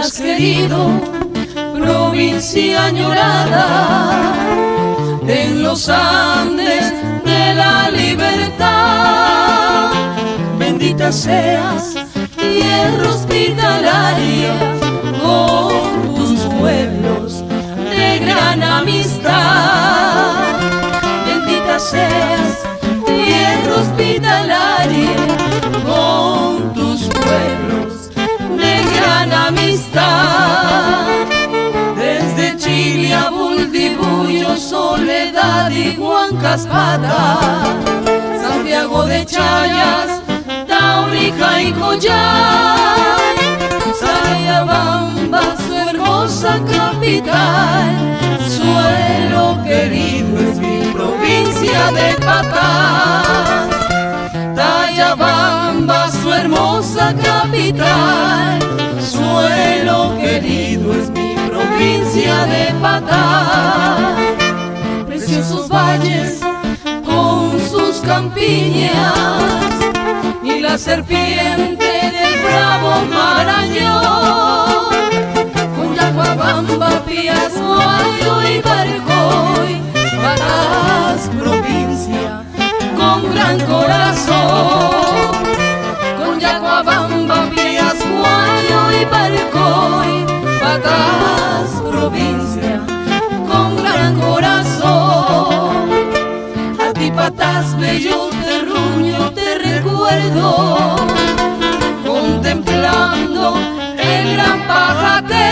has querido, provincia añorada, en los Andes de la libertad. Bendita seas, tierra hospitalaria, con tus pueblos de gran amistad. Bendita seas, tierra hospitalaria, con tus pueblos de gran amistad. Desde Chile a Buldibullo, Soledad y Huancaspata, Santiago de Chayas, Taurija y Coyay, Sayabamba, su hermosa capital. Suelo querido es mi provincia de Patás. Tayabamba, su hermosa capital. Suelo querido es mi provincia de Patás. Preciosos valles con sus campiñas y la serpiente del bravo Marañón, con Yacuabamba, Pías, Guayo y Barcoy. Patás, provincia con gran corazón, con Yacuabamba, Pías, Guayo y Barcoy. Patás, provincia con gran corazón. A ti, Patás, bello terruño, te recuerdo, contemplando el gran Pajate,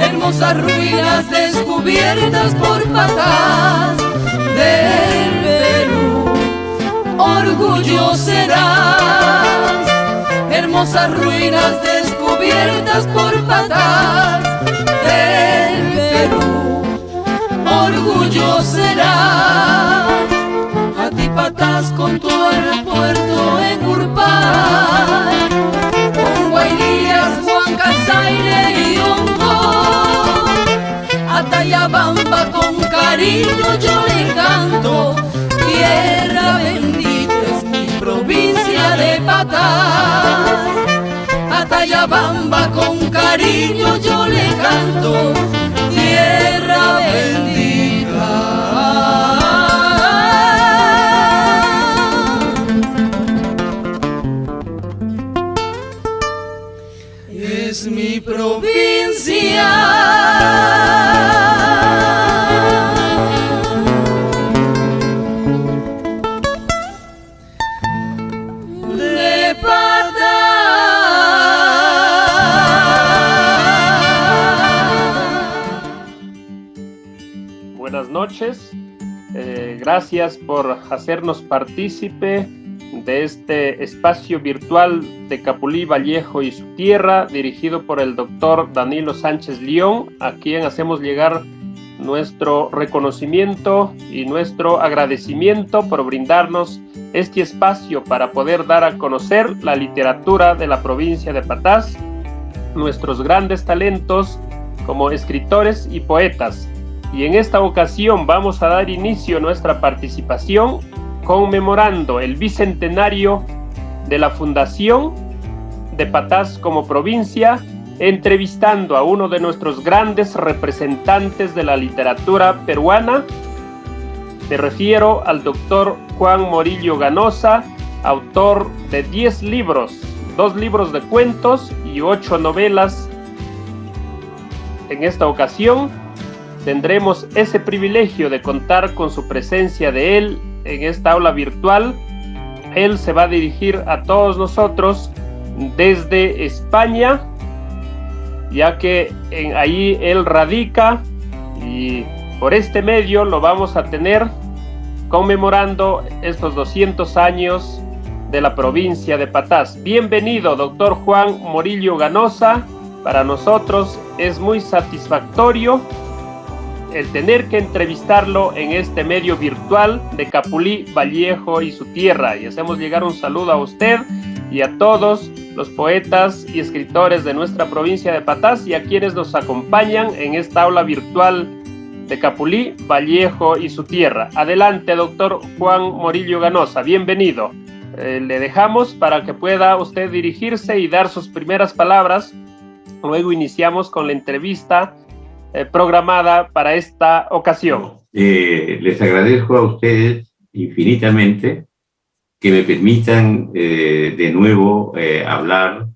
hermosas ruinas descubiertas por Patás del Perú. Orgullo serás, hermosas ruinas descubiertas por Patás del Perú. Orgullo serás. A ti, Patás, con tu aeropuerto en Urpay, con Guaylías, Huancasaire y Hongo. A Tayabamba con cariño yo le canto, tierra bendita es mi provincia de Patás. A Tayabamba con cariño yo le canto, tierra bendita es mi provincia de Patás. Buenas noches, gracias por hacernos partícipe de este espacio virtual de Capulí, Vallejo y su tierra, dirigido por el doctor Danilo Sánchez León, a quien hacemos llegar nuestro reconocimiento y nuestro agradecimiento por brindarnos este espacio para poder dar a conocer la literatura de la provincia de Patás, nuestros grandes talentos como escritores y poetas. Y en esta ocasión vamos a dar inicio a nuestra participación conmemorando el bicentenario de la fundación de Patás como provincia, entrevistando a uno de nuestros grandes representantes de la literatura peruana. Me refiero al doctor Juan Morillo Ganosa, autor de 10 libros, 2 libros de cuentos y 8 novelas. En esta ocasión tendremos ese privilegio de contar con su presencia de él en esta aula virtual. Él se va a dirigir a todos nosotros desde España, ya que ahí él radica, y por este medio lo vamos a tener conmemorando estos 200 años de la provincia de Patás. Bienvenido, doctor Juan Morillo Ganosa. Para nosotros es muy satisfactorio el tener que entrevistarlo en este medio virtual de Capulí, Vallejo y su tierra, y hacemos llegar un saludo a usted y a todos los poetas y escritores de nuestra provincia de Patás y a quienes nos acompañan en esta aula virtual de Capulí, Vallejo y su tierra. Adelante, doctor Juan Morillo Ganosa, bienvenido. Le dejamos para que pueda usted dirigirse y dar sus primeras palabras luego iniciamos con la entrevista programada para esta ocasión. Les agradezco a ustedes infinitamente que me permitan de nuevo hablar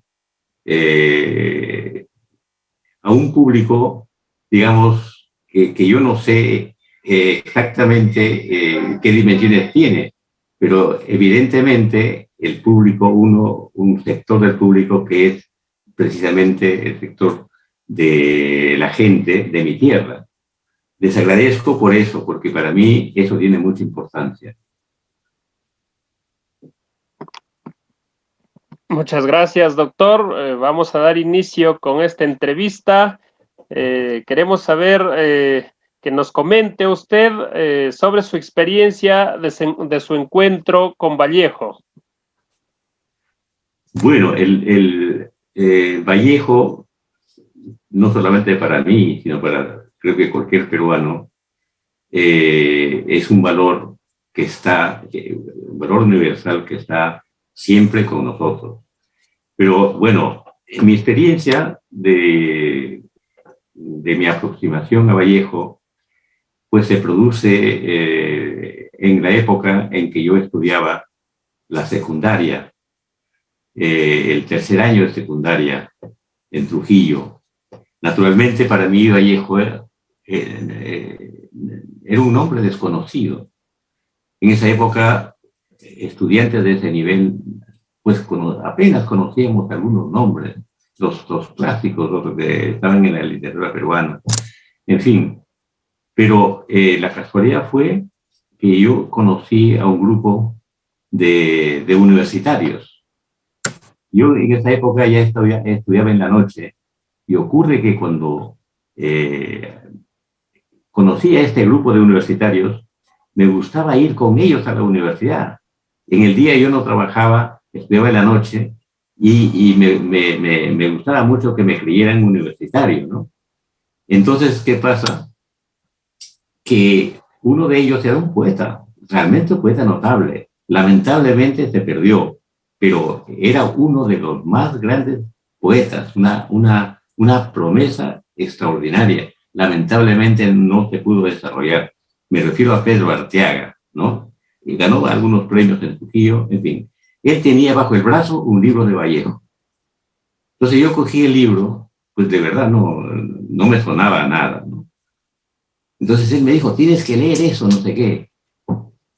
a un público, digamos, que yo no sé exactamente qué dimensiones tiene, pero evidentemente el público, un sector del público que es precisamente el sector de la gente de mi tierra. Les agradezco por eso, porque para mí eso tiene mucha importancia. Muchas gracias, doctor. Vamos a dar inicio con esta entrevista. Queremos saber que nos comente usted sobre su experiencia de su encuentro con Vallejo. Bueno, el Vallejo, no solamente para mí, sino para creo que cualquier peruano, es un valor que está, un valor universal que está siempre con nosotros. Pero bueno, en mi experiencia de mi aproximación a Vallejo, pues se produce en la época en que yo estudiaba la secundaria, el tercer año de secundaria en Trujillo. Naturalmente para mí Vallejo era un nombre desconocido. En esa época, estudiantes de ese nivel, pues apenas conocíamos algunos nombres, los clásicos, los que estaban en la literatura peruana, en fin. Pero la casualidad fue que yo conocí a un grupo de universitarios. Yo en esa época ya estudiaba en la noche, y ocurre que cuando conocí a este grupo de universitarios, me gustaba ir con ellos a la universidad. En el día yo no trabajaba, estudiaba en la noche, y me gustaba mucho que me creyeran universitario, ¿no? Entonces, ¿qué pasa? Que uno de ellos era un poeta, realmente un poeta notable. Lamentablemente se perdió, pero era uno de los más grandes poetas, una promesa extraordinaria. Lamentablemente no se pudo desarrollar. Me refiero a Pedro Arteaga, ¿no? Y ganó algunos premios en Trujillo, en fin. Él tenía bajo el brazo un libro de Vallejo. Entonces yo cogí el libro, pues de verdad no me sonaba nada, ¿no? Entonces él me dijo, tienes que leer eso, no sé qué.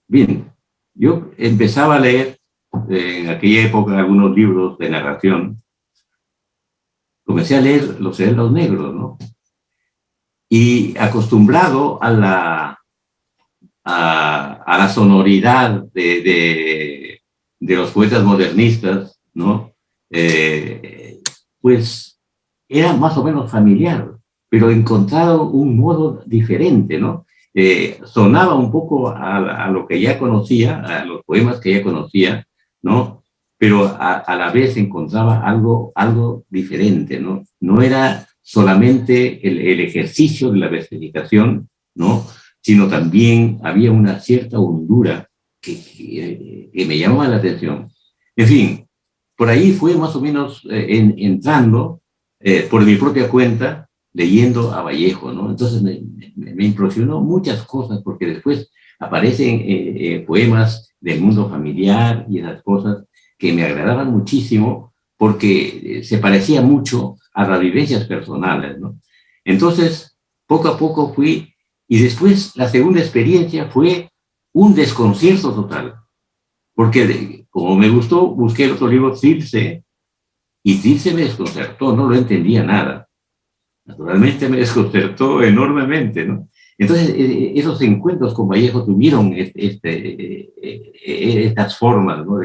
Bien, yo empezaba a leer en aquella época algunos libros de narración. Comencé a leer Los Herederos Negros, ¿no? Y acostumbrado a la sonoridad de los poetas modernistas, ¿no? Pues era más o menos familiar, pero encontrado un modo diferente, ¿no? Sonaba un poco a lo que ya conocía, a los poemas que ya conocía, ¿no? Pero a la vez encontraba algo diferente, ¿no? No era solamente el ejercicio de la versificación, ¿no? Sino también había una cierta hondura que me llamaba la atención. En fin, por ahí fue más o menos entrando por mi propia cuenta, leyendo a Vallejo, ¿no? Entonces me impresionó muchas cosas, porque después aparecen poemas del mundo familiar y esas cosas que me agradaban muchísimo, porque se parecía mucho a las vivencias personales, ¿no? Entonces, poco a poco fui, y después la segunda experiencia fue un desconcierto total, porque como me gustó, busqué el otro libro, Circe, y Circe me desconcertó, no lo entendía nada. Naturalmente me desconcertó enormemente, ¿no? Entonces, esos encuentros con Vallejo tuvieron estas formas, ¿no?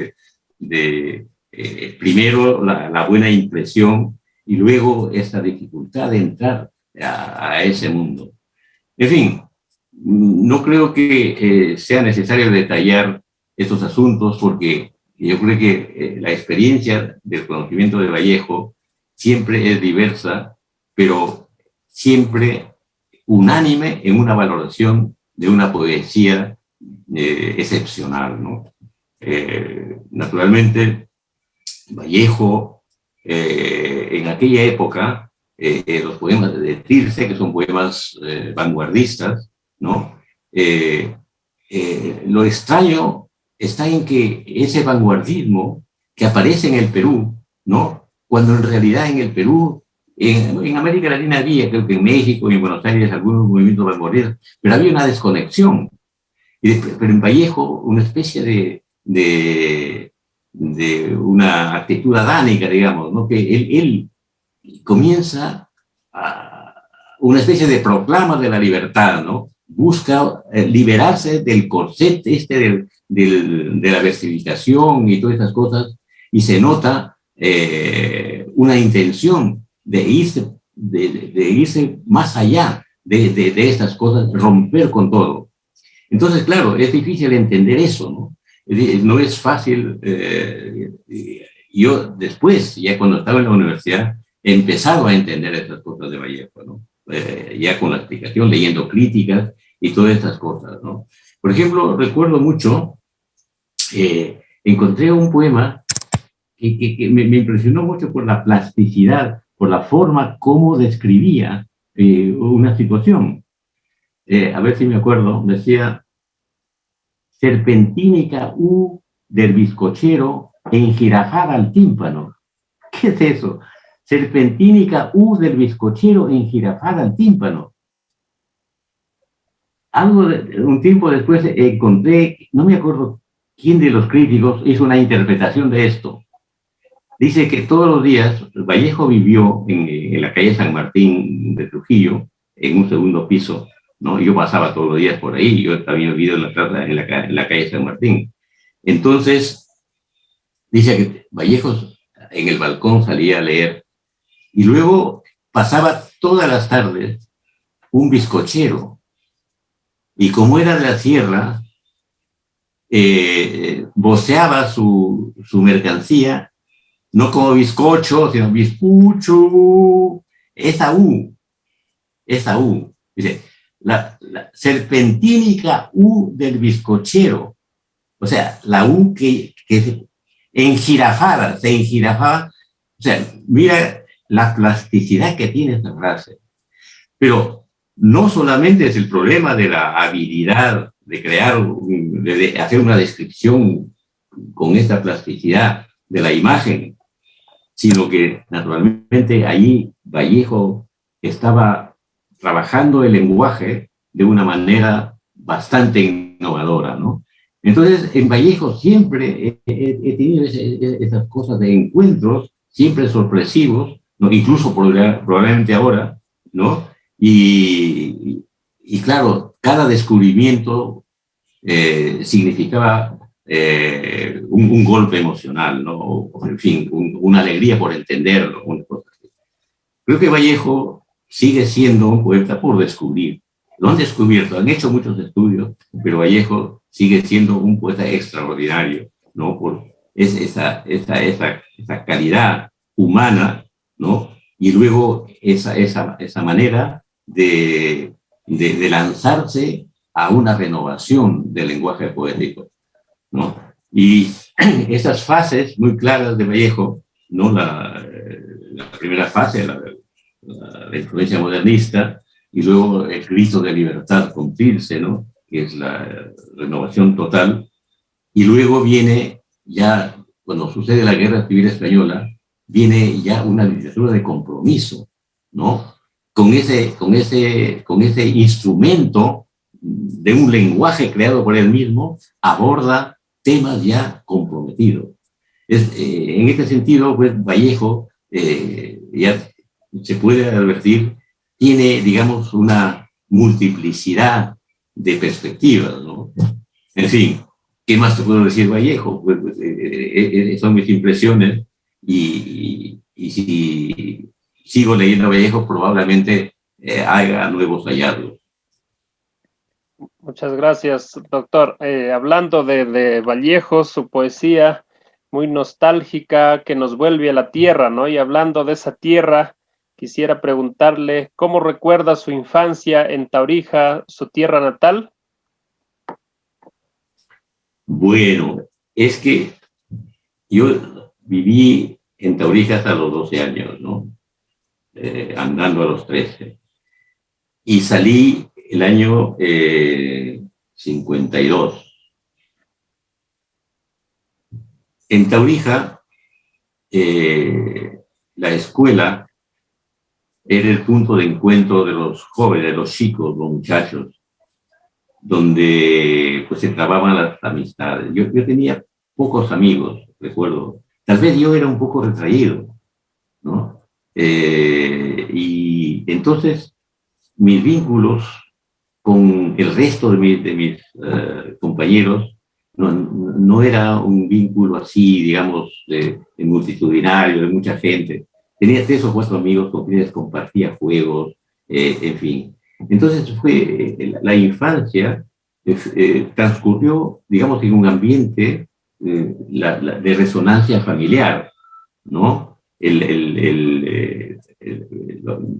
Primero la buena impresión, y luego esta dificultad de entrar a ese mundo. En fin, no creo que sea necesario detallar estos asuntos, porque yo creo que la experiencia del conocimiento de Vallejo siempre es diversa, pero siempre unánime en una valoración de una poesía excepcional, ¿no? Naturalmente, Vallejo en aquella época los poemas de Tirse, que son poemas vanguardistas, ¿no? Lo extraño está en que ese vanguardismo que aparece en el Perú, ¿no? Cuando en realidad en el Perú, en América Latina había, creo que en México y en Buenos Aires, algunos movimientos vanguardistas, pero había una desconexión. Pero en Vallejo, una especie de una actitud adánica, digamos, ¿no? Que él comienza una especie de proclama de la libertad, ¿no? Busca liberarse del corset de la versificación y todas esas cosas, y se nota una intención de irse más allá de estas cosas, romper con todo. Entonces, claro, es difícil entender eso, ¿no? No es fácil. Yo después, ya cuando estaba en la universidad, he empezado a entender esas cosas de Vallejo, ¿no? Ya con la explicación, leyendo críticas y todas estas cosas, ¿no? Por ejemplo, recuerdo mucho, encontré un poema que me impresionó mucho por la plasticidad, por la forma como describía una situación. A ver si me acuerdo, decía: serpentínica U del bizcochero enjirafada al tímpano. ¿Qué es eso? Serpentínica U del bizcochero enjirafada al tímpano. Un tiempo después encontré, no me acuerdo quién de los críticos hizo una interpretación de esto. Dice que todos los días Vallejo vivió en la calle San Martín de Trujillo, en un segundo piso, ¿no? Yo pasaba todos los días por ahí, yo también he vivido en la calle San Martín. Entonces, dice que Vallejo en el balcón salía a leer, y luego pasaba todas las tardes un bizcochero, y como era de la sierra, voceaba su mercancía, no como bizcocho, sino bizcucho, esa U. Dice, la serpentínica U del bizcochero, o sea, la U que se enjirafaba. O sea, mira la plasticidad que tiene esta frase. Pero no solamente es el problema de la habilidad de crear, de hacer una descripción con esta plasticidad de la imagen, sino que naturalmente ahí Vallejo estaba trabajando el lenguaje de una manera bastante innovadora, ¿no? Entonces, en Vallejo siempre he tenido esas cosas de encuentros, siempre sorpresivos, ¿no? Incluso probablemente ahora, ¿no? Y claro, cada descubrimiento significaba un golpe emocional, ¿no? O en fin, una alegría por entenderlo, una cosa así. Creo que Vallejo sigue siendo un poeta por descubrir. Lo han descubierto, han hecho muchos estudios, pero Vallejo sigue siendo un poeta extraordinario, ¿no? Por esa calidad humana, ¿no? Y luego esa manera de lanzarse a una renovación del lenguaje poético, ¿no? Y esas fases muy claras de Vallejo, ¿no? La primera fase, la influencia modernista, y luego el grito de libertad con Tirse, ¿no? Que es la renovación total, y luego viene ya, cuando sucede la Guerra Civil Española, viene ya una literatura de compromiso, ¿no? Con ese instrumento de un lenguaje creado por él mismo, aborda temas ya comprometidos. En este sentido, pues, Vallejo, ya se puede advertir, tiene, digamos, una multiplicidad de perspectivas, ¿no? En fin, ¿qué más te puedo decir Vallejo? Pues, son mis impresiones, y si sigo leyendo Vallejo, probablemente haga nuevos hallazgos. Muchas gracias, doctor. Hablando de Vallejo, su poesía muy nostálgica que nos vuelve a la tierra, ¿no? Y hablando de esa tierra, quisiera preguntarle cómo recuerda su infancia en Taurija, su tierra natal. Bueno, es que yo viví en Taurija hasta los 12 años, ¿no? andando a los 13. Y salí el año 52. En Taurija, la escuela era el punto de encuentro de los jóvenes, los chicos, los muchachos, donde pues se trababan las amistades. Yo tenía pocos amigos, recuerdo. Tal vez yo era un poco retraído, ¿no? Y entonces mis vínculos con el resto de mis compañeros no era un vínculo así, digamos, de multitudinario, de mucha gente. Tenía 3 o 4 amigos con quienes compartía juegos, en fin. Entonces la infancia transcurrió, digamos, en un ambiente de resonancia familiar, ¿no?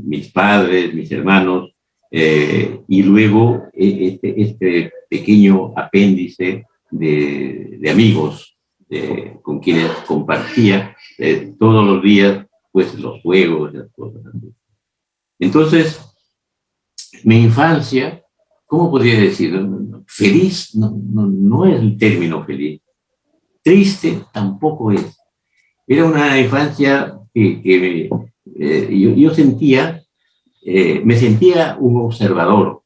Mis padres, mis hermanos, y luego este pequeño apéndice de amigos con quienes compartía todos los días pues los juegos y las cosas así. Entonces, mi infancia, ¿cómo podría decir? Feliz no es el término feliz. Triste tampoco es. Era una infancia que yo sentía, me sentía un observador.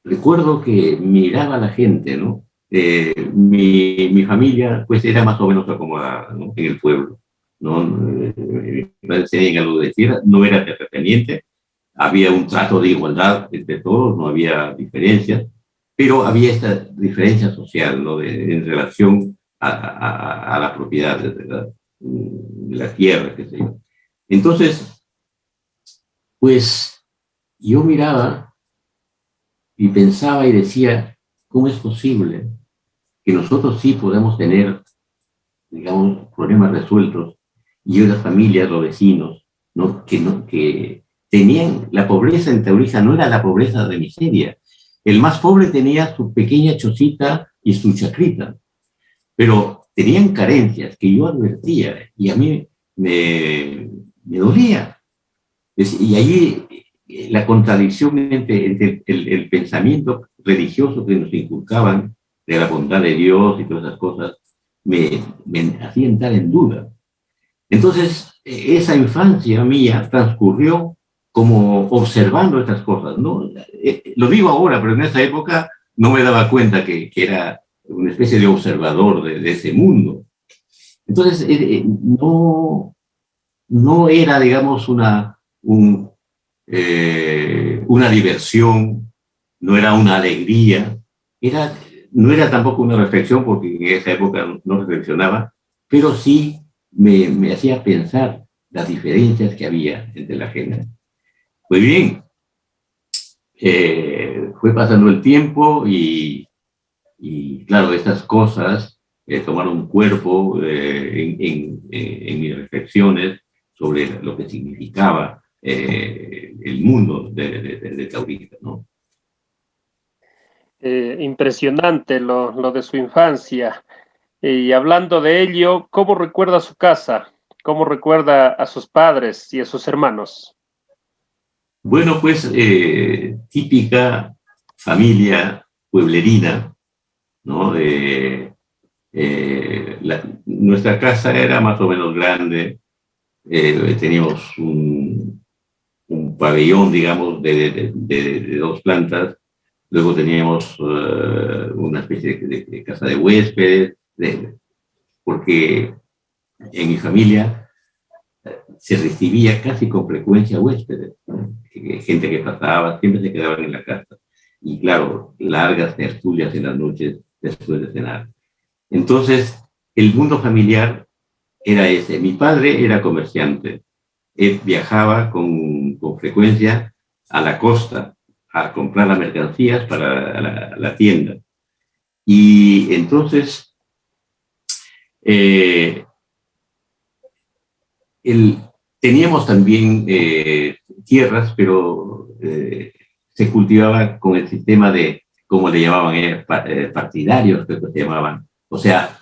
Recuerdo que miraba a la gente, ¿no? Mi familia, pues, era más o menos acomodada, ¿no? En el pueblo, ¿no? Mi padre tenía algo de tierra, no era terrateniente, había un trato de igualdad entre todos, no había diferencias, pero había esta diferencia social, ¿no? En relación a la propiedad de la tierra, qué sé yo. Entonces, pues, yo miraba y pensaba y decía, ¿cómo es posible que nosotros sí podemos tener, digamos, problemas resueltos y otras familias, los vecinos, ¿no? Que tenían la pobreza en Taurija, no era la pobreza de miseria. El más pobre tenía su pequeña chocita y su chacrita, pero tenían carencias que yo advertía y a mí me dolía. Y allí la contradicción entre el pensamiento religioso que nos inculcaban de la bondad de Dios y todas esas cosas me hacía entrar en duda. Entonces, esa infancia mía transcurrió como observando estas cosas, ¿no? Lo digo ahora, pero en esa época no me daba cuenta que era una especie de observador de ese mundo. Entonces, no era, digamos, una diversión, no era una alegría, no era tampoco una reflexión, porque en esa época no reflexionaba, pero sí me hacía pensar las diferencias que había entre la gente. Muy bien, fue pasando el tiempo y claro, estas cosas tomaron cuerpo en mis reflexiones sobre lo que significaba el mundo de Taurija, ¿no? Impresionante lo de su infancia. Y hablando de ello, ¿cómo recuerda su casa? ¿Cómo recuerda a sus padres y a sus hermanos? Bueno, pues típica familia pueblerina, ¿no? Nuestra casa era más o menos grande, teníamos un pabellón, digamos, de 2 plantas, luego teníamos una especie de casa de huéspedes, porque en mi familia se recibía casi con frecuencia huéspedes, ¿no? Gente que pasaba, siempre se quedaban en la casa. Y claro, largas tertulias en las noches después de cenar. Entonces, el mundo familiar era ese. Mi padre era comerciante. Él viajaba con frecuencia a la costa a comprar las mercancías para la tienda. Y entonces, teníamos también tierras, pero se cultivaba con el sistema de, como le llamaban, partidarios, que se llamaban. O sea,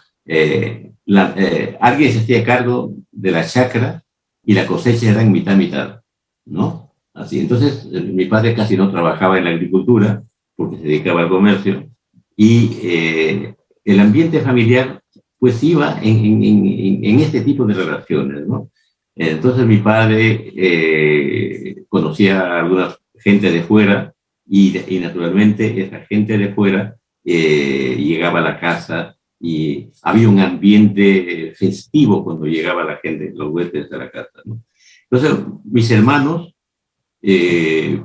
alguien se hacía cargo de la chacra y la cosecha era en mitad. ¿no? Así, entonces, mi padre casi no trabajaba en la agricultura, porque se dedicaba al comercio, y el ambiente familiar, pues iba en este tipo de relaciones, ¿no? Entonces mi padre conocía a alguna gente de fuera y naturalmente esa gente de fuera llegaba a la casa y había un ambiente festivo cuando llegaba la gente, los huéspedes a la casa, ¿no? Entonces mis hermanos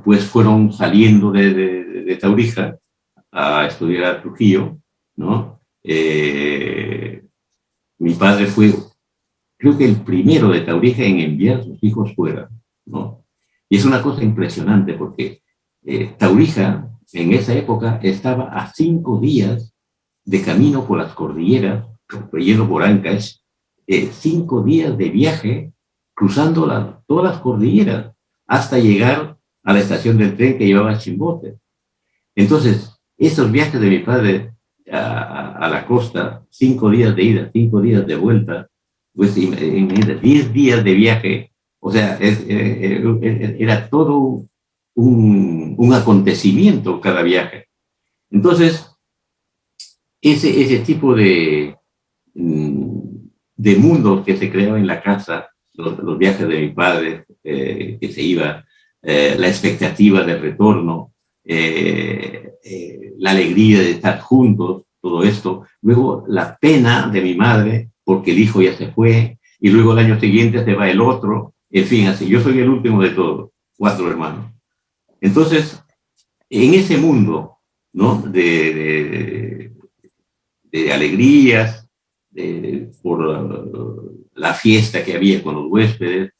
pues fueron saliendo de Taurija a estudiar a Trujillo, ¿no? Mi padre fue, creo que el primero de Taurija en enviar a sus hijos fuera, ¿no? Y es una cosa impresionante porque Taurija en esa época estaba a 5 días de camino por las cordilleras, yendo por Ancash, 5 días de viaje cruzando todas las cordilleras hasta llegar a la estación del tren que llevaba a Chimbote. Entonces, esos viajes de mi padre a la costa, 5 días de ida, 5 días de vuelta, pues 10 días de viaje, o sea, era todo un acontecimiento cada viaje. Entonces, ese tipo de mundo que se creaba en la casa, los viajes de mi padre, que se iba, la expectativa del retorno, la alegría de estar juntos, todo esto. Luego la pena de mi madre, porque el hijo ya se fue, y luego el año siguiente se va el otro, en fin, así. Yo soy el último de todos, 4 hermanos. Entonces, en ese mundo, ¿no? de alegrías, por la fiesta que había con los huéspedes,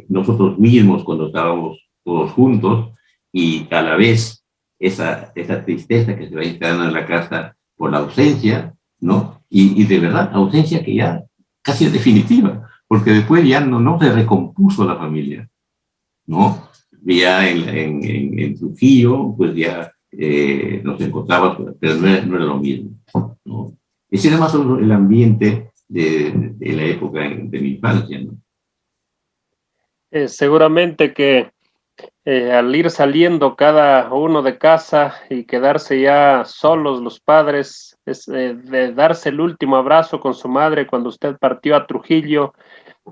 nosotros mismos cuando estábamos todos juntos, y a la vez esa tristeza que se va instalando en la casa por la ausencia, ¿no? Y de verdad, ausencia que ya casi es definitiva, porque después ya no se recompuso la familia, ¿no? Ya en Trujillo, pues ya nos encontrábamos, pero no era lo mismo, ¿no? Ese era más o menos el ambiente de la época de mi infancia, ¿no? Seguramente que al ir saliendo cada uno de casa y quedarse ya solos los padres, de darse el último abrazo con su madre cuando usted partió a Trujillo,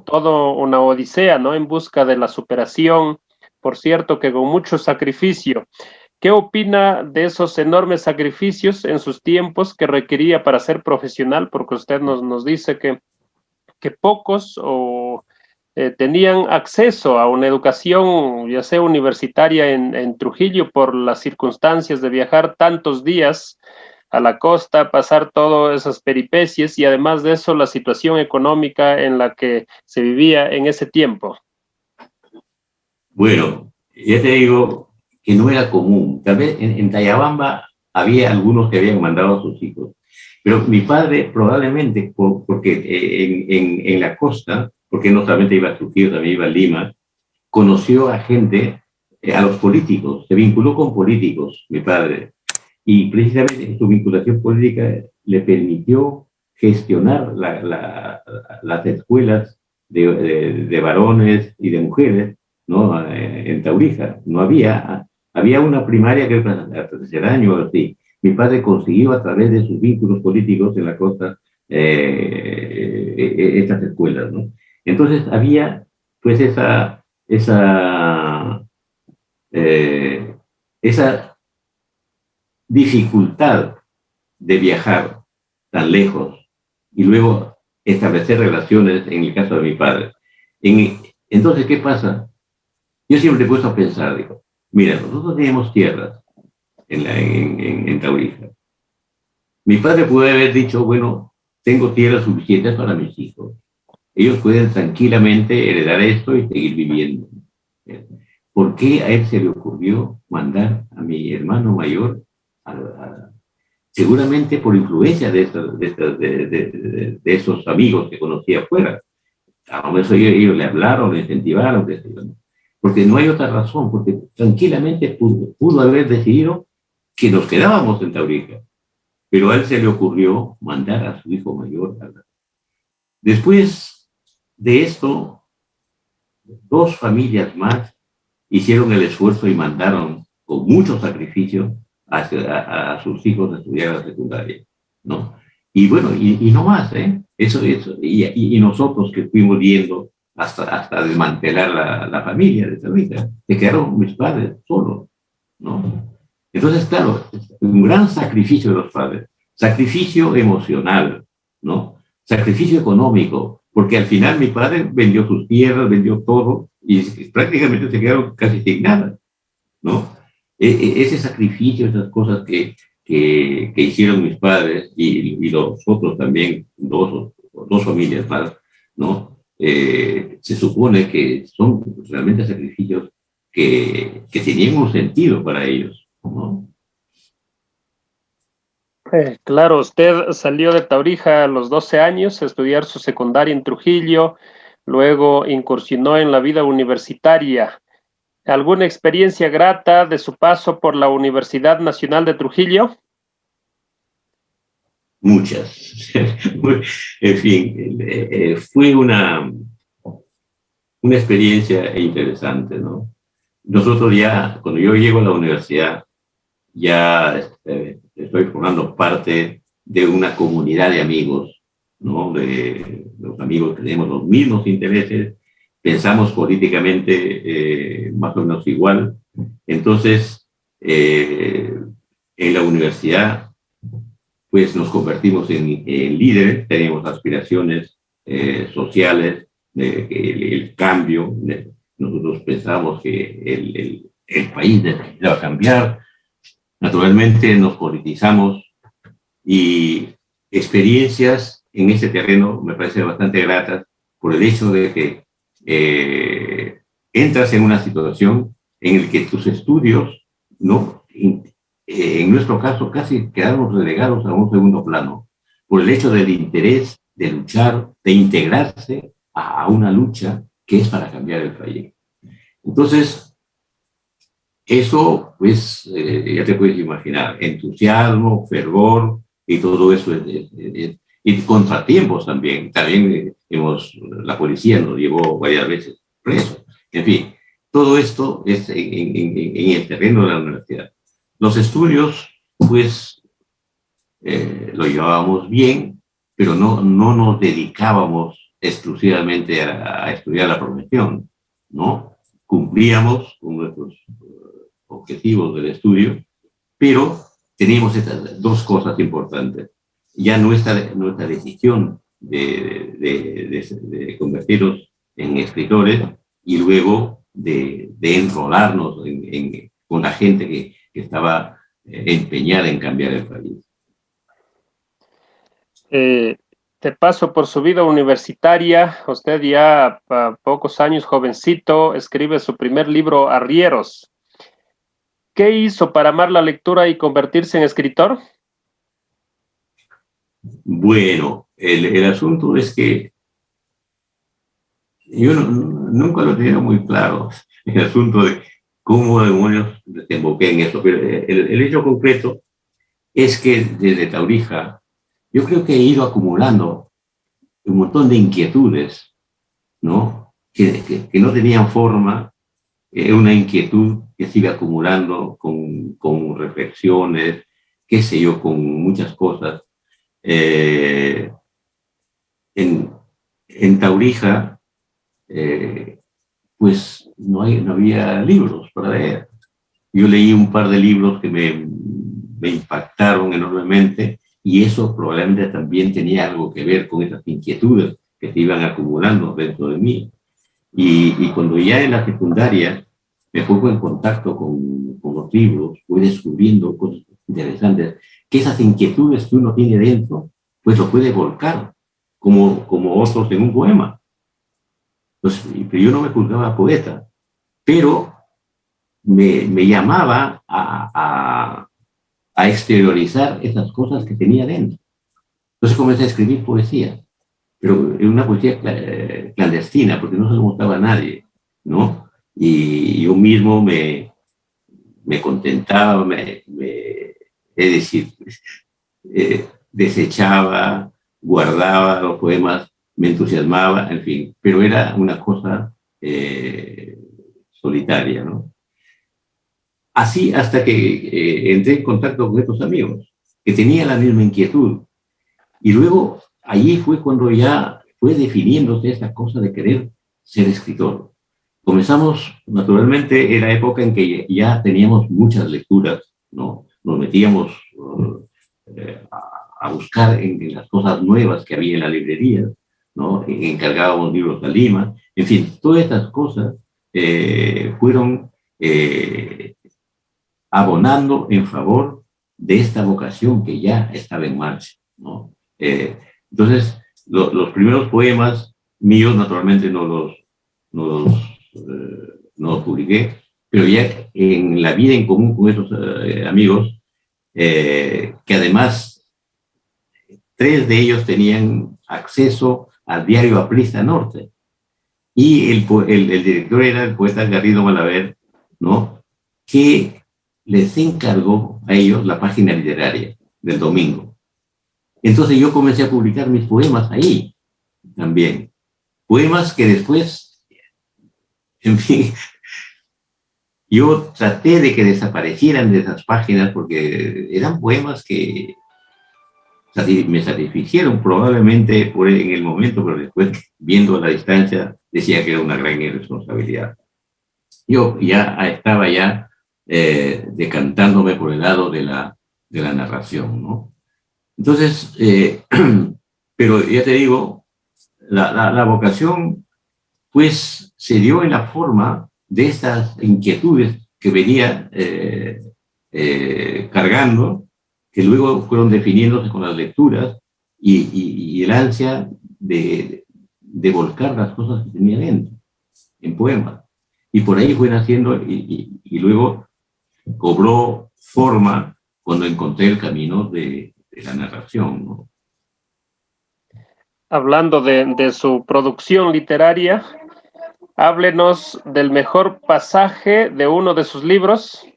todo una odisea, ¿no? En busca de la superación, por cierto que con mucho sacrificio. ¿Qué opina de esos enormes sacrificios en sus tiempos que requería para ser profesional? Porque usted nos dice que pocos tenían acceso a una educación, ya sea universitaria en Trujillo, por las circunstancias de viajar tantos días a la costa, pasar todas esas peripecias y además de eso la situación económica en la que se vivía en ese tiempo. Bueno, ya te digo que no era común. Tal vez en Tayabamba había algunos que habían mandado a sus hijos, pero mi padre probablemente, porque en la costa, porque no solamente iba a Trujillo, también iba a Lima, conoció a gente, a los políticos, se vinculó con políticos, mi padre, y precisamente su vinculación política le permitió gestionar las escuelas de varones y de mujeres, ¿no? En Taurija. No había una primaria que hasta tercer año, así. Mi padre consiguió a través de sus vínculos políticos en la costa estas escuelas, ¿no? Entonces había pues esa dificultad de viajar tan lejos y luego establecer relaciones en el caso de mi padre. Entonces, ¿qué pasa? Yo siempre he puesto a pensar, digo, mira, nosotros tenemos tierras en Taurija. Mi padre puede haber dicho, bueno, tengo tierras suficientes para mis hijos. Ellos pueden tranquilamente heredar esto y seguir viviendo. ¿Por qué a él se le ocurrió mandar a mi hermano mayor seguramente por influencia de esos amigos que conocía afuera? A lo mejor ellos le hablaron, le incentivaron, qué sé yo, ¿no? Porque no hay otra razón, porque tranquilamente pudo haber decidido que nos quedábamos en Taurija, pero a él se le ocurrió mandar a su hijo mayor. Después de esto, 2 familias más hicieron el esfuerzo y mandaron con mucho sacrificio a sus hijos a estudiar la secundaria, ¿no? Y bueno, y no más, ¿eh? Y nosotros que fuimos viendo hasta desmantelar la familia de Taurija, se quedaron mis padres solos, ¿no? Entonces, claro, un gran sacrificio de los padres, sacrificio emocional, ¿no? Sacrificio económico, porque al final mi padre vendió sus tierras, vendió todo, y prácticamente se quedaron casi sin nada, ¿no? Ese sacrificio, esas cosas que hicieron mis padres y los otros también, dos familias más, ¿no? Se supone que son realmente sacrificios que tenían un sentido para ellos, ¿no? Claro, usted salió de Taurija a los 12 años a estudiar su secundaria en Trujillo, luego incursionó en la vida universitaria. ¿Alguna experiencia grata de su paso por la Universidad Nacional de Trujillo? Muchas. En fin, fue una experiencia interesante, ¿no? Nosotros ya, cuando yo llego a la universidad, ya estoy formando parte de una comunidad de amigos, ¿no? De los amigos que tenemos los mismos intereses, pensamos políticamente más o menos igual. Entonces, en la universidad, pues nos convertimos en líderes, tenemos aspiraciones sociales, el cambio. Nosotros pensamos que el país necesitaba cambiar. Naturalmente nos politizamos y experiencias en ese terreno me parecen bastante gratas por el hecho de que entras en una situación en la que tus estudios, ¿no? En nuestro caso casi quedamos relegados a un segundo plano por el hecho del interés de luchar, de integrarse a una lucha que es para cambiar el país. Entonces, eso, pues, ya te puedes imaginar, entusiasmo, fervor y todo eso, y contratiempos también. También la policía nos llevó varias veces presos. En fin, todo esto es en el terreno de la universidad. Los estudios, pues, lo llevábamos bien, pero no nos dedicábamos exclusivamente a estudiar la profesión, ¿no? Cumplíamos con nuestros objetivos del estudio, pero teníamos estas 2 cosas importantes. Ya nuestra decisión de convertirnos en escritores y luego de enrolarnos con la gente que estaba empeñada en cambiar el país. Te paso por su vida universitaria. Usted ya a pocos años, jovencito, escribe su primer libro, Arrieros. ¿Qué hizo para amar la lectura y convertirse en escritor? Bueno, el asunto es que yo nunca lo tenía muy claro, el asunto de cómo demonios desemboqué en eso, pero el hecho concreto es que desde Taurija yo creo que he ido acumulando un montón de inquietudes, ¿no? Que no tenían forma, una inquietud que se iba acumulando con reflexiones, qué sé yo, con muchas cosas. En Taurija, pues no había libros para leer. Yo leí un par de libros que me impactaron enormemente y eso probablemente también tenía algo que ver con esas inquietudes que se iban acumulando dentro de mí. Y cuando ya en la secundaria me pongo en contacto con los libros, voy descubriendo cosas interesantes, que esas inquietudes que uno tiene dentro, pues lo puede volcar, como otros en un poema. Entonces, yo no me juzgaba poeta, pero me llamaba a exteriorizar esas cosas que tenía dentro. Entonces comencé a escribir poesía, pero en una poesía clandestina, porque no se lo mostraba a nadie, ¿no? Y yo mismo me contentaba, es decir, desechaba, guardaba los poemas, me entusiasmaba, en fin, pero era una cosa solitaria, ¿no? Así hasta que entré en contacto con estos amigos que tenían la misma inquietud. Y luego, allí fue cuando ya fue definiéndose esa cosa de querer ser escritor. Comenzamos, naturalmente, era época en que ya teníamos muchas lecturas, ¿no? Nos metíamos a buscar en las cosas nuevas que había en la librería, ¿no? Encargábamos libros a Lima, en fin, todas estas cosas fueron abonando en favor de esta vocación que ya estaba en marcha, ¿no? Entonces, los primeros poemas míos, naturalmente, no los publiqué, pero ya en la vida en común con esos amigos, que además 3 de ellos tenían acceso al diario Aprista Norte, y el director era el poeta Garrido Malaver, ¿no? Que les encargó a ellos la página literaria del domingo. Entonces yo comencé a publicar mis poemas ahí también. Poemas que después, en fin, yo traté de que desaparecieran de esas páginas porque eran poemas que me satisficieron probablemente en el momento, pero después, viendo a la distancia, decía que era una gran irresponsabilidad. Yo ya estaba decantándome por el lado de la narración, ¿no? Entonces, pero ya te digo, la vocación, pues, se dio en la forma de estas inquietudes que venía cargando, que luego fueron definiéndose con las lecturas y el ansia de volcar las cosas que tenía dentro, en poemas. Y por ahí fue naciendo y luego cobró forma cuando encontré el camino de la narración, ¿no? Hablando de su producción literaria, háblenos del mejor pasaje de uno de sus libros.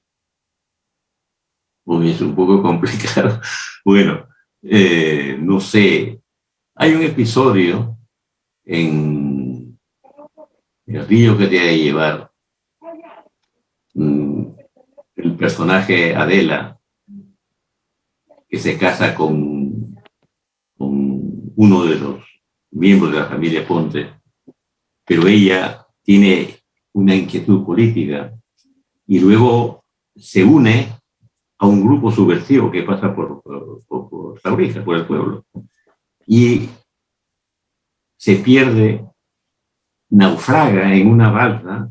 Uy, es un poco complicado. Bueno, no sé. Hay un episodio en El río que te ha de llevar. El personaje Adela, que se casa con uno de los miembros de la familia Ponte, pero ella tiene una inquietud política y luego se une a un grupo subversivo que pasa por Taurija, por el pueblo, y se pierde, naufraga en una balsa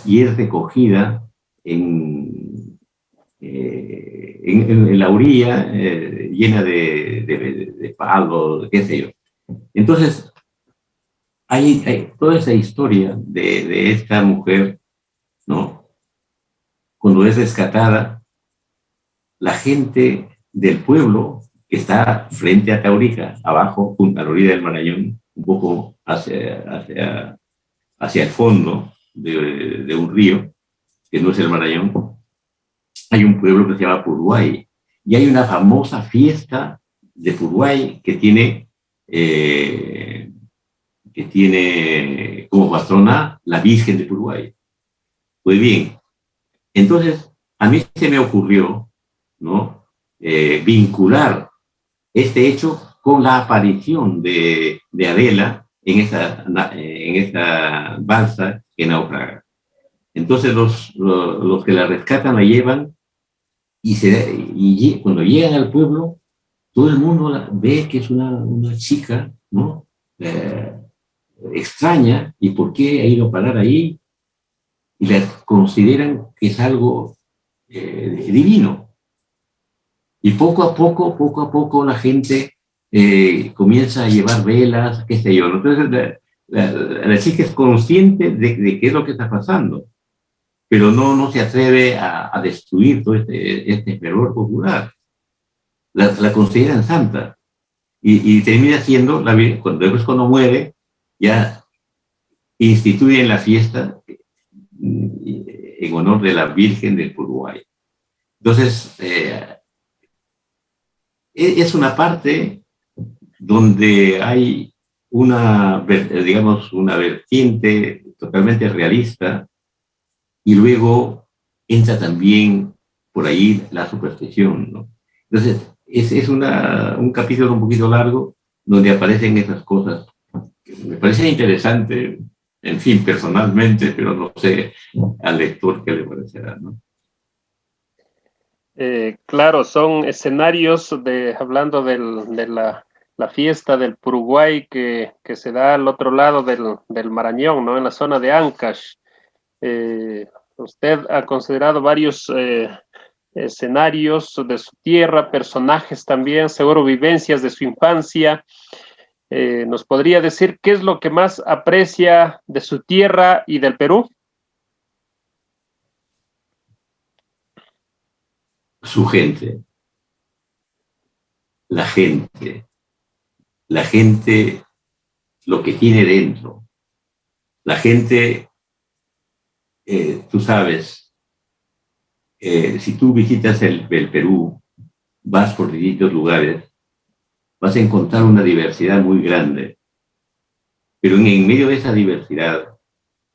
y es recogida en la orilla llena de palos, qué sé yo. Entonces, hay toda esa historia de esta mujer, ¿no? Cuando es rescatada, la gente del pueblo que está frente a Taurija, abajo, a la orilla del Marañón, un poco hacia el fondo de un río, que no es el Marañón, hay un pueblo que se llama Puruay, y hay una famosa fiesta de Puruay que tiene como patrona la Virgen de Puruay. Pues bien, entonces a mí se me ocurrió, ¿no? Vincular este hecho con la aparición de Adela en esta balsa que naufraga. Entonces los que la rescatan la llevan y cuando llegan al pueblo, todo el mundo ve que es una chica, ¿no? Extraña, y por qué ha ido a parar ahí, y la consideran que es algo divino. Y poco a poco la gente comienza a llevar velas, qué sé yo. Entonces la chica es consciente de qué es lo que está pasando, pero no se atreve a destruir todo este fervor popular. La consideran santa y termina siendo, cuando muere, ya instituyen la fiesta en honor de la Virgen del Uruguay. Entonces, es una parte donde hay una vertiente totalmente realista, y luego entra también por ahí la superstición, ¿no? Entonces, es un capítulo un poquito largo donde aparecen esas cosas que me parece interesante, en fin, personalmente, pero no sé al lector qué le parecerá, ¿no? Claro, son escenarios hablando de la fiesta del Uruguay que se da al otro lado del Marañón, ¿no? En la zona de Ancash. Usted ha considerado varios escenarios de su tierra, personajes también, seguro vivencias de su infancia. ¿Nos podría decir qué es lo que más aprecia de su tierra y del Perú? Su gente, la gente, la gente, lo que tiene dentro. La gente, tú sabes, si tú visitas el Perú, vas por distintos lugares, vas a encontrar una diversidad muy grande, pero en medio de esa diversidad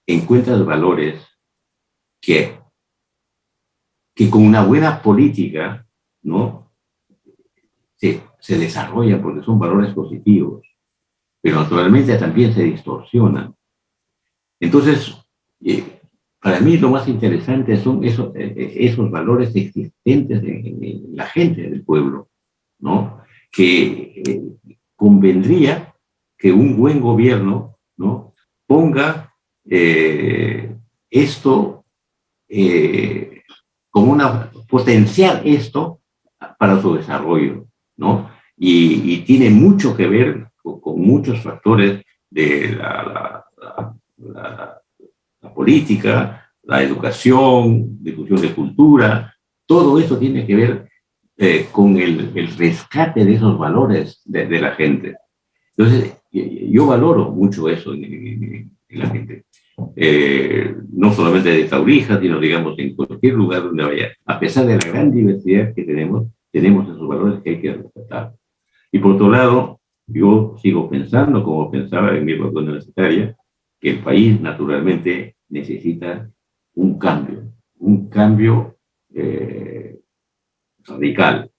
encuentras valores que, que con una buena política, ¿no? Se desarrollan porque son valores positivos, pero naturalmente también se distorsionan. Entonces, para mí lo más interesante son esos valores existentes en la gente del pueblo, ¿no? Que convendría que un buen gobierno, ¿no? Ponga esto como potenciar esto para su desarrollo, ¿no? Y tiene mucho que ver con muchos factores de la política, la educación, difusión de cultura, todo eso tiene que ver con el rescate de esos valores de la gente. Entonces, yo valoro mucho eso en la gente. No solamente de Taurija, sino digamos en cualquier lugar donde vaya. A pesar de la gran diversidad que tenemos esos valores que hay que respetar. Y por otro lado, yo sigo pensando, como pensaba en mi época universitaria, que el país naturalmente necesita un cambio radical,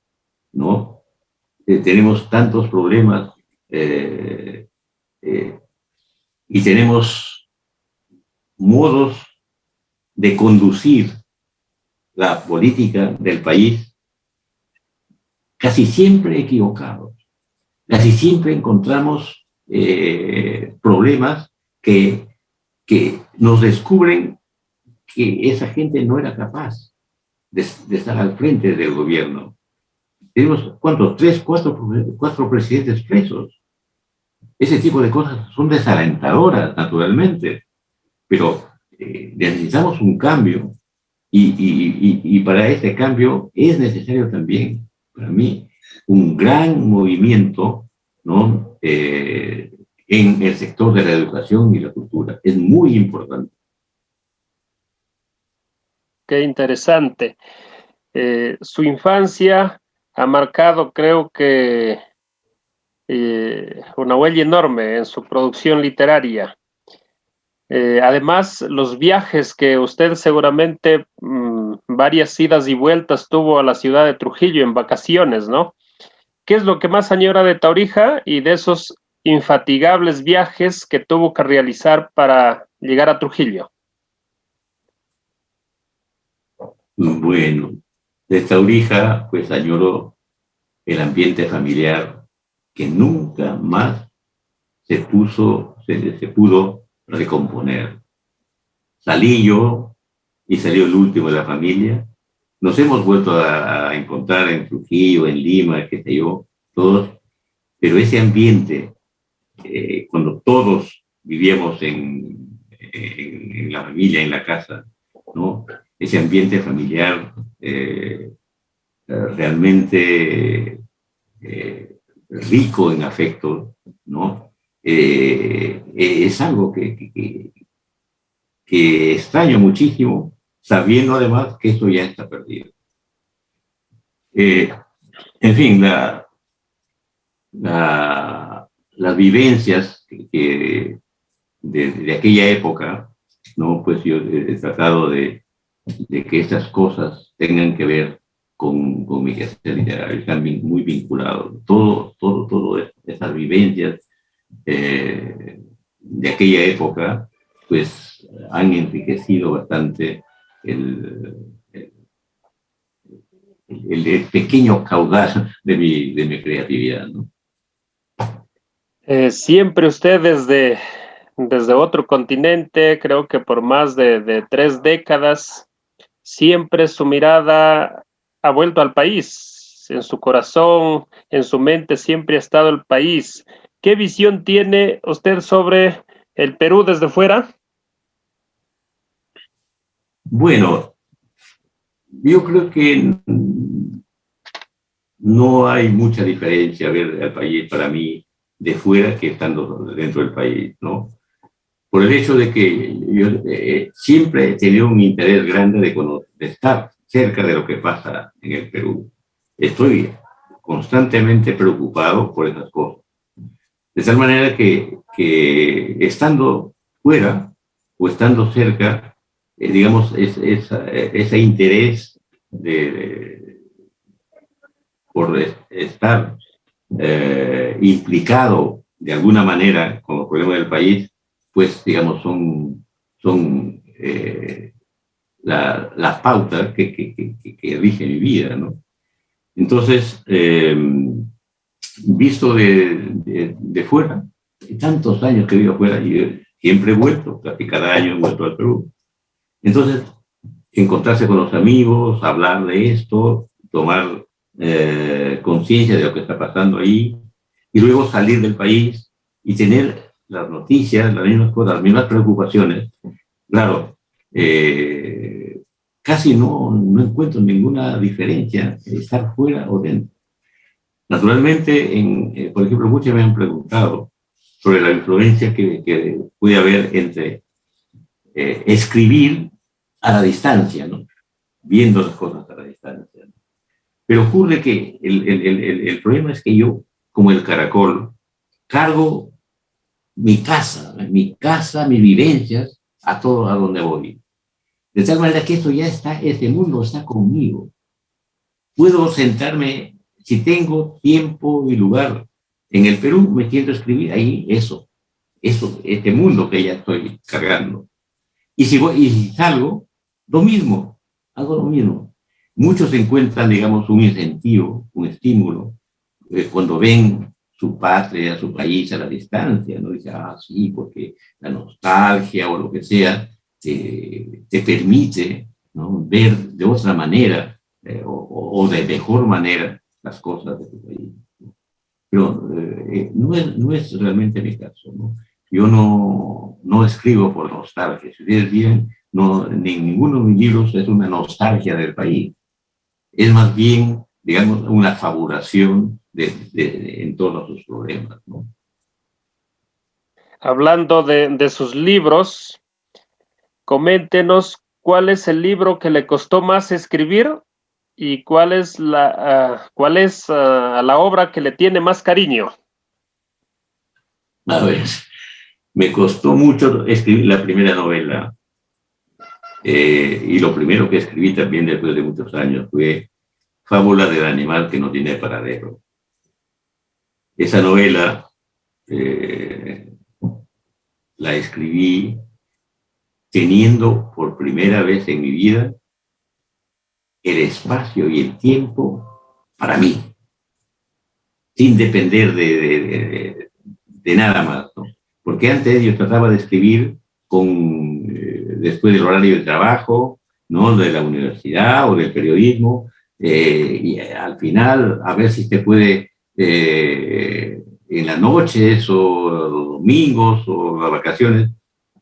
¿no? Tenemos tantos problemas y tenemos modos de conducir la política del país casi siempre equivocados. Casi siempre encontramos problemas que nos descubren que esa gente no era capaz de estar al frente del gobierno. Tenemos, ¿cuántos? 3, 4 presidentes presos. Ese tipo de cosas son desalentadoras, naturalmente, pero necesitamos un cambio y para ese cambio es necesario también, para mí, un gran movimiento, ¿no? En el sector de la educación y la cultura. Es muy importante. Qué interesante. Su infancia ha marcado, creo que, una huella enorme en su producción literaria. Además, los viajes que usted seguramente varias idas y vueltas tuvo a la ciudad de Trujillo en vacaciones, ¿no? ¿Qué es lo que más añora de Taurija y de esos infatigables viajes que tuvo que realizar para llegar a Trujillo? Bueno, de Taurija, pues añoro el ambiente familiar que nunca más se pudo recomponer. Salí yo y salió el último de la familia. Nos hemos vuelto a encontrar en Trujillo, en Lima, qué sé yo, todos, pero ese ambiente, cuando todos vivíamos en la familia, en la casa, ¿no? Ese ambiente familiar realmente rico en afecto, ¿no? Es algo que extraño muchísimo, sabiendo además que eso ya está perdido. En fin, las vivencias de aquella época ¿no? Pues yo he tratado de que estas cosas tengan que ver con mi quehacer literario, están muy vinculados. Todo esas vivencias de aquella época, pues han enriquecido bastante el, el pequeño caudal de mi creatividad, ¿no? Siempre usted desde otro continente, creo que por más de 3 décadas, siempre su mirada ha vuelto al país, en su corazón, en su mente siempre ha estado el país. ¿Qué visión tiene usted sobre el Perú desde fuera? Bueno, yo creo que no hay mucha diferencia ver el país para mí de fuera que estando dentro del país, ¿no? Por el hecho de que yo siempre he tenido un interés grande de estar cerca de lo que pasa en el Perú. Estoy constantemente preocupado por esas cosas. De tal manera que estando fuera o estando cerca, digamos, ese interés por estar implicado de alguna manera con los problemas del país, pues, digamos, son las pautas que rigen mi vida, ¿no? Entonces, visto de fuera, tantos años que vivo afuera, y siempre he vuelto, casi cada año he vuelto al Perú. Entonces, encontrarse con los amigos, hablar de esto, tomar conciencia de lo que está pasando ahí, y luego salir del país y tener las noticias, las mismas cosas, las mismas preocupaciones. Claro, casi no encuentro ninguna diferencia en estar fuera o dentro. Naturalmente, por ejemplo, muchos me han preguntado sobre la influencia que puede haber entre escribir a la distancia, ¿no? Viendo las cosas a la distancia, ¿no? Pero ocurre que el problema es que yo, como el caracol, cargo mi casa, mis vivencias, a donde voy. De tal manera que esto ya está, este mundo está conmigo. Puedo sentarme, si tengo tiempo y lugar. En el Perú me siento a escribir ahí este mundo que ya estoy cargando. Y si salgo, lo mismo, hago lo mismo. Muchos encuentran, digamos, un incentivo, un estímulo, cuando ven su patria, su país a la distancia, ¿no? Dice, sí, porque la nostalgia o lo que sea te permite, ¿no?, ver de otra manera o de mejor manera las cosas de tu país. Pero no es realmente mi caso, ¿no? Yo no escribo por nostalgia. Si ustedes miran, ninguno de mis libros es una nostalgia del país. Es más bien, digamos, una fabulación en todos sus problemas, ¿no? Hablando de sus libros, coméntenos cuál es el libro que le costó más escribir y cuál es la obra que le tiene más cariño. A ver, me costó mucho escribir la primera novela. Y lo primero que escribí también después de muchos años fue Fábula del animal que no tiene paradero. Esa novela la escribí teniendo por primera vez en mi vida el espacio y el tiempo para mí, sin depender de nada más, ¿no? Porque antes yo trataba de escribir después del horario de trabajo, ¿no?, de la universidad o del periodismo, y al final a ver si se puede en las noches o los domingos o las vacaciones,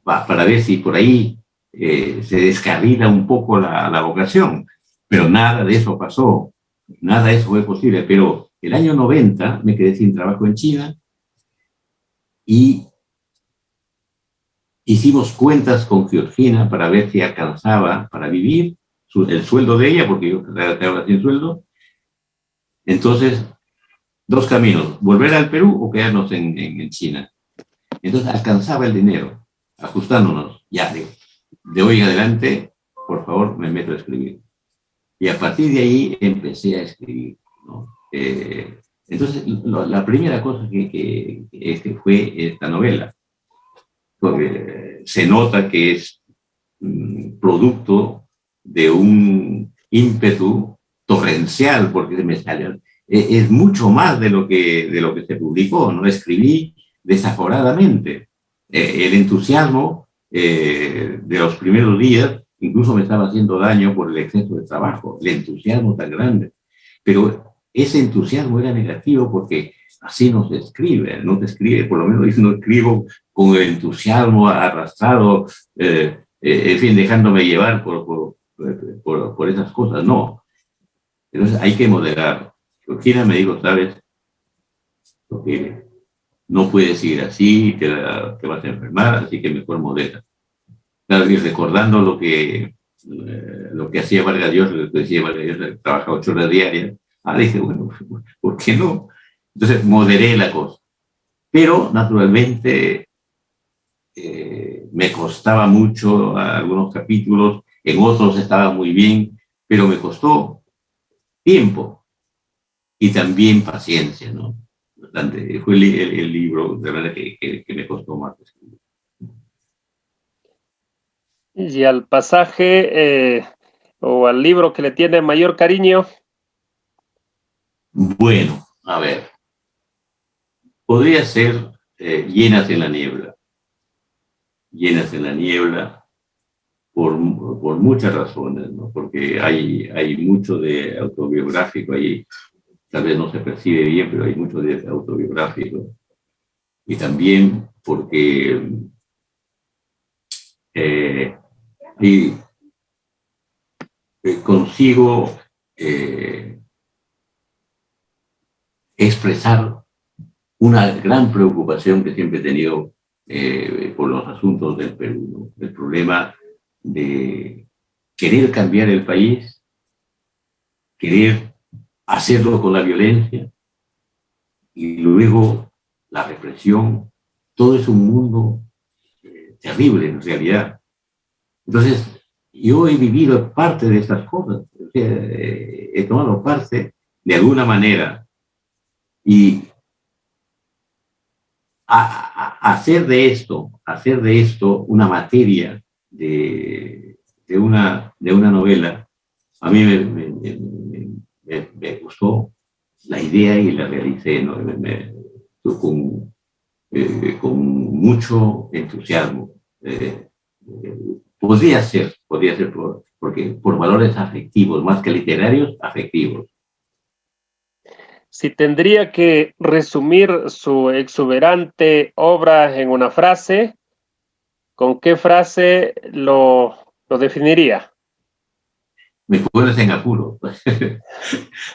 para ver si por ahí se descarrila un poco la vocación. Pero nada de eso pasó, nada de eso fue posible. Pero el año 90 me quedé sin trabajo en China y hicimos cuentas con Georgina para ver si alcanzaba para vivir el sueldo de ella, porque yo estaba sin sueldo. Entonces, dos caminos: volver al Perú o quedarnos en China. Entonces alcanzaba el dinero, ajustándonos, ya, digo, de hoy en adelante, por favor, me meto a escribir. Y a partir de ahí empecé a escribir, ¿no? Entonces, la primera cosa que fue esta novela, porque se nota que es producto de un ímpetu torrencial, porque me sale, es mucho más de lo que se publicó, ¿no? Escribí desaforadamente. El entusiasmo de los primeros días incluso me estaba haciendo daño por el exceso de trabajo, el entusiasmo tan grande. Pero ese entusiasmo era negativo porque así no se escribe, no se escribe, por lo menos no escribo con el entusiasmo arrastrado, en fin, dejándome llevar por esas cosas, no. Entonces hay que moderar. Cristina me dijo, sabes, porque no puedes seguir así, te vas a enfermar, así que mejor modera. Claro, y recordando lo que hacía Vargas Llosa, lo que decía Vargas Llosa, trabaja 8 horas diarias. Dije, bueno, ¿por qué no? Entonces moderé la cosa. Pero, naturalmente, me costaba mucho algunos capítulos, en otros estaba muy bien, pero me costó tiempo y también paciencia, ¿no? Bastante. Fue el libro, de verdad, que me costó más escribir. Y al pasaje o al libro que le tiene mayor cariño. Bueno, a ver. Podría ser Llenas en la niebla. Llenas en la niebla por muchas razones, ¿no? Porque hay mucho de autobiográfico ahí. Tal vez no se percibe bien, pero hay mucho de autobiográfico. Y también porque consigo expresar una gran preocupación que siempre he tenido por los asuntos del Perú, ¿no? El problema de querer cambiar el país, querer hacerlo con la violencia y luego la represión. Todo es un mundo terrible en realidad. Entonces, yo he vivido parte de estas cosas, o sea, he tomado parte de alguna manera y hacer de esto una materia de una novela, a mí me gustó la idea y la realicé, ¿no? Con mucho entusiasmo. Podría ser porque por valores afectivos, más que literarios, afectivos. Si tendría que resumir su exuberante obra en una frase, ¿con qué frase lo definiría? Me pones en apuro.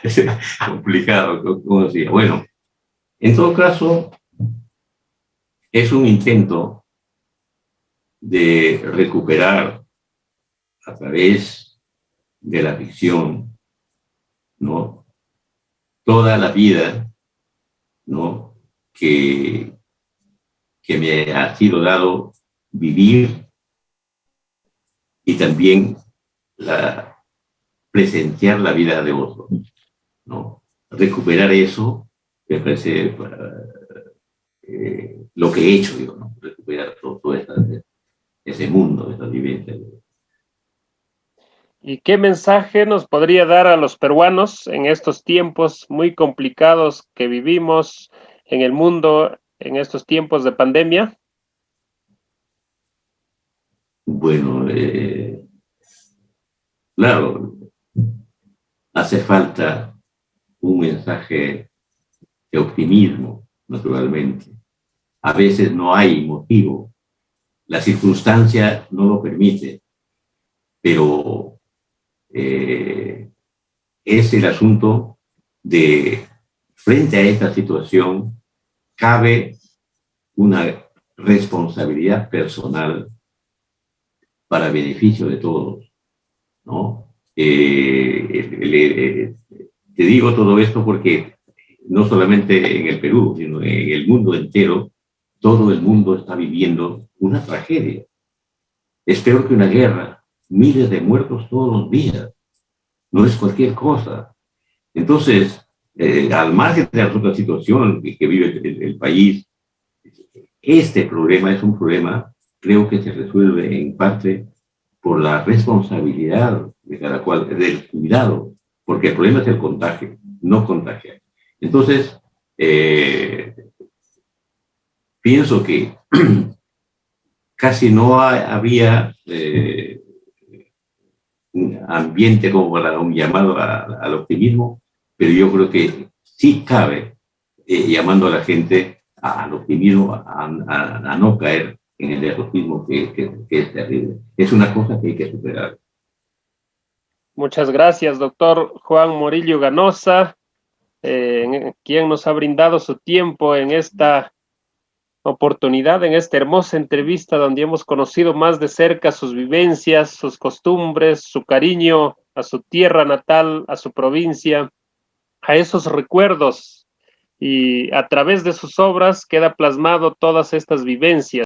Es complicado, como decía. Bueno, en todo caso, es un intento de recuperar a través de la ficción, ¿no? Toda la vida, ¿no? que me ha sido dado vivir y también presenciar la vida de otros, ¿no? Recuperar eso me parece lo que he hecho, digo, ¿no? Recuperar todo ese mundo, esa vivencia. ¿Y qué mensaje nos podría dar a los peruanos en estos tiempos muy complicados que vivimos en el mundo, en estos tiempos de pandemia? Bueno, claro, hace falta un mensaje de optimismo, naturalmente. A veces no hay motivo, la circunstancia no lo permite, pero es el asunto de, frente a esta situación, cabe una responsabilidad personal para beneficio de todos, ¿no? Te digo todo esto porque no solamente en el Perú, sino en el mundo entero, todo el mundo está viviendo una tragedia. Es peor que una guerra, miles de muertos todos los días, no es cualquier cosa. Entonces, al margen de la otra situación que vive el país, este problema es un problema, creo que se resuelve en parte por la responsabilidad de cada cual, del cuidado, porque el problema es el contagio, no contagiar. Entonces, pienso que casi no había un ambiente como para un llamado al optimismo, pero yo creo que sí cabe llamando a la gente al optimismo, a no caer en el derrotismo que es terrible. Es una cosa que hay que superar. Muchas gracias, doctor Juan Morillo Ganosa, quien nos ha brindado su tiempo en esta oportunidad, en esta hermosa entrevista donde hemos conocido más de cerca sus vivencias, sus costumbres, su cariño a su tierra natal, a su provincia, a esos recuerdos, y a través de sus obras queda plasmado todas estas vivencias.